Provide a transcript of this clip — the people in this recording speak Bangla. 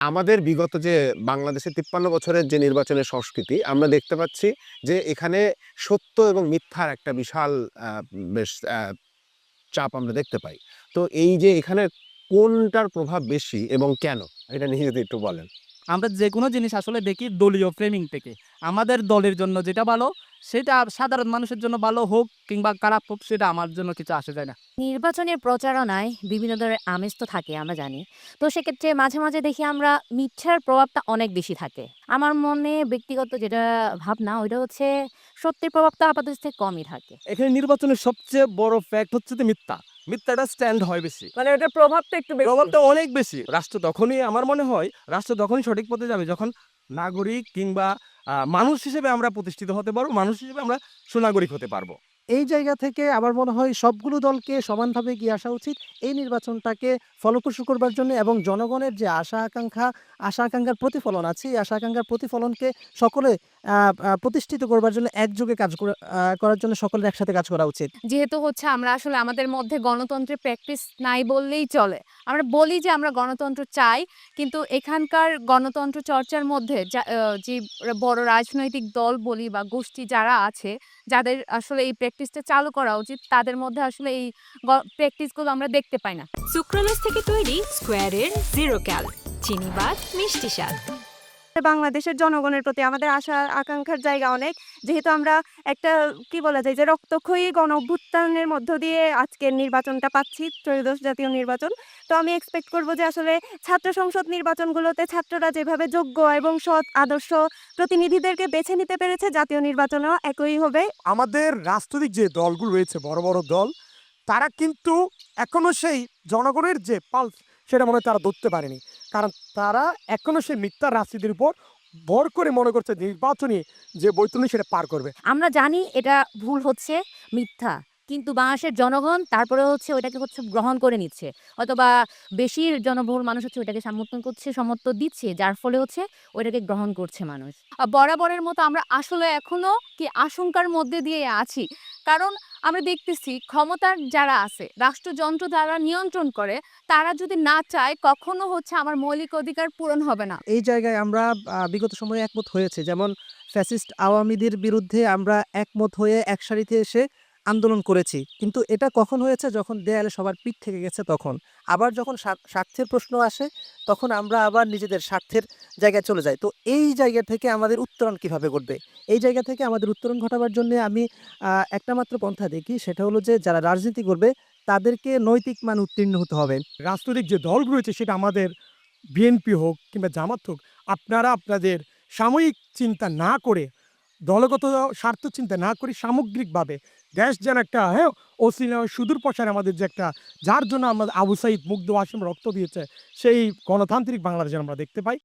আমাদের বিগত যে বাংলাদেশে ৫৩ বছরের যে নির্বাচনের সংস্কৃতি, আমরা দেখতে পাচ্ছি যে এখানে সত্য এবং মিথ্যার একটা বিশাল আ বেশ চাপ আমরা দেখতে পাই। তো এই যে এখানে কোনটার প্রভাব বেশি এবং কেন? এটা নিয়ে যদি একটু বলেন। আমরা যেকোনো জিনিস আসলে দেখি দলীয় ফ্রেমিং থেকে। আমাদের দলের জন্য যেটা ভালো, সেটা সাধারণ মানুষের জন্য ভালো হোক কিংবা খারাপ হোক, সেটা আমার জন্য কিছু আসে যায় না। নির্বাচনের প্রচারণায় বিভিন্ন ধরনের আমেজ তো থাকে আমরা জানি। তো সেক্ষেত্রে মাঝে, মাঝে দেখি আমরা মিথ্যার প্রভাবটা অনেক বেশি থাকে। আমার মনে ব্যক্তিগত যেটা ভাবনা ওইটা হচ্ছে সত্যের প্রভাবটা আপাতত কমই থাকে। এখানে নির্বাচনের সবচেয়ে বড় ফ্যাক্ট হচ্ছে যে মিথ্যা। মিথ্যাটা স্ট্যান্ড হয় বেশি। মানে ওটার প্রভাবটা একটু বেশি। প্রভাবটা অনেক বেশি। রাষ্ট্র তখনই আমার মনে হয় রাষ্ট্র তখনই সঠিক পথে যাবে যখন নাগরিক কিংবা মানুষ হিসেবে আমরা প্রতিষ্ঠিত হতে পারবো। মানুষ হিসেবে আমরা সুনাগরিক হতে পারবো। এই জায়গা থেকে আমার মনে হয় সবগুলো দলকে সমানভাবে এগিয়ে আসা উচিত। এই নির্বাচনটাকে ফলপ্রসূ করবার জন্য এবং জনগণের যে আশা-আকাঙ্ক্ষার প্রতিফলন আছে, এই আশা-আকাঙ্ক্ষার প্রতিফলনকে সকলে আ আ প্রতিষ্ঠিত করবার জন্য একযোগে কাজ করার জন্য সকলের একসাথে কাজ করা উচিত। যেহেতু হচ্ছে আমরা আসলে আমাদের মধ্যে গণতন্ত্রের প্র্যাকটিস নাই বললেই চলে। আমরা বলি যে আমরা গণতন্ত্র চাই, কিন্তু এখানকার গণতন্ত্র চর্চার মধ্যে যে বড় রাজনৈতিক দল বলি বা গোষ্ঠী যারা আছে, যাদের আসলে এই প্র্যাকটিসটা চালু করা উচিত, তাদের মধ্যে আসলে এই প্র্যাকটিসগুলো আমরা দেখতে পাই না। সুক্রোলোজ থেকে তৈরি স্কোয়ারের জিরো ক্যাল চিনিবাদ মিষ্টি স্বাদ। বাংলাদেশের জনগণের প্রতি আমাদের আশা আকাঙ্ক্ষার জায়গা অনেক। যেহেতু আমরা একটা কি বলা যায় যে রক্তক্ষয়ী গণঅভ্যুত্থানের মধ্য দিয়ে আজকের নির্বাচনটা পাচ্ছি, ত্রয়োদশ জাতীয় নির্বাচন। তো আমি এক্সপেক্ট করব যে আসলে ছাত্র সংসদ নির্বাচনগুলোতে ছাত্ররা যেভাবে যোগ্য এবং সৎ আদর্শ প্রতিনিধিদেরকে বেছে নিতে পেরেছে, জাতীয় নির্বাচনেও একই হবে। আমাদের রাজনৈতিক যে দলগুলো রয়েছে বড় বড় দল, তারা কিন্তু এখনো সেই জনগণের যে পালস সেটা মনে হয় তারা ধরতে পারেনি। কারণ তারা এখনো সেই মিথ্যা রাজনীতির উপর ভর করে মনে করছে নির্বাচনী যে বৈতরণী সেটা পার করবে। আমরা জানি এটা ভুল হচ্ছে, মিথ্যা। কিন্তু বাংলাদেশের জনগণ তারপরেও হচ্ছে ওইটাকে হচ্ছে গ্রহণ করে নিচ্ছে। হয়তোবা বেশি জনবহুল মানুষ হচ্ছে ওইটাকে সমর্থন করছে, সমর্থন দিচ্ছে। যার ফলে হচ্ছে ওইটাকে গ্রহণ করছে মানুষ। বরাবরের মতো আমরা আসলে এখনো কি আশঙ্কার মধ্যে দিয়ে আছি। কারণ আমরা দেখতেছি ক্ষমতার যারা আছে, রাষ্ট্রযন্ত্র যারা নিয়ন্ত্রণ করে, তারা যদি না চায় কখনো হচ্ছে আমার মৌলিক অধিকার পূরণ হবে না। এই জায়গায় আমরা বিগত সময়ে একমত হয়েছে। যেমন ফ্যাসিস্ট আওয়ামীদের বিরুদ্ধে আমরা একমত হয়ে এক সারিতে এসে আন্দোলন করেছি। কিন্তু এটা কখন হয়েছে? যখন দেয়ালে সবার পিঠ থেকে গেছে তখন। আবার যখন স্বার্থের প্রশ্ন আসে তখন আমরা আবার নিজেদের স্বার্থের জায়গায় চলে যাই। তো এই জায়গা থেকে আমাদের উত্তরণ কিভাবে ঘটবে? এই জায়গা থেকে আমাদের উত্তরণ ঘটাবার জন্যে আমি একটা মাত্র পন্থা দেখি, সেটা হলো যে যারা রাজনীতি করবে তাদেরকে নৈতিক মান উত্তীর্ণ হতে হবে। রাজনৈতিক যে দলগুলো রয়েছে সেটা আমাদের বিএনপি হোক কিংবা জামাত হোক, আপনারা আপনাদের সাময়িক চিন্তা না করে, দলগত স্বার্থ চিন্তা না করে সামগ্রিকভাবে দেশ যেন একটা অচিনা সুদূর প্রসারে আমাদের যে একটা যার জন্য আমাদের আবু সাঈদ, মুগ্ধ, ওয়াসিম রক্ত দিয়েছে সেই গণতান্ত্রিক বাংলাদেশ যেন আমরা দেখতে পাই।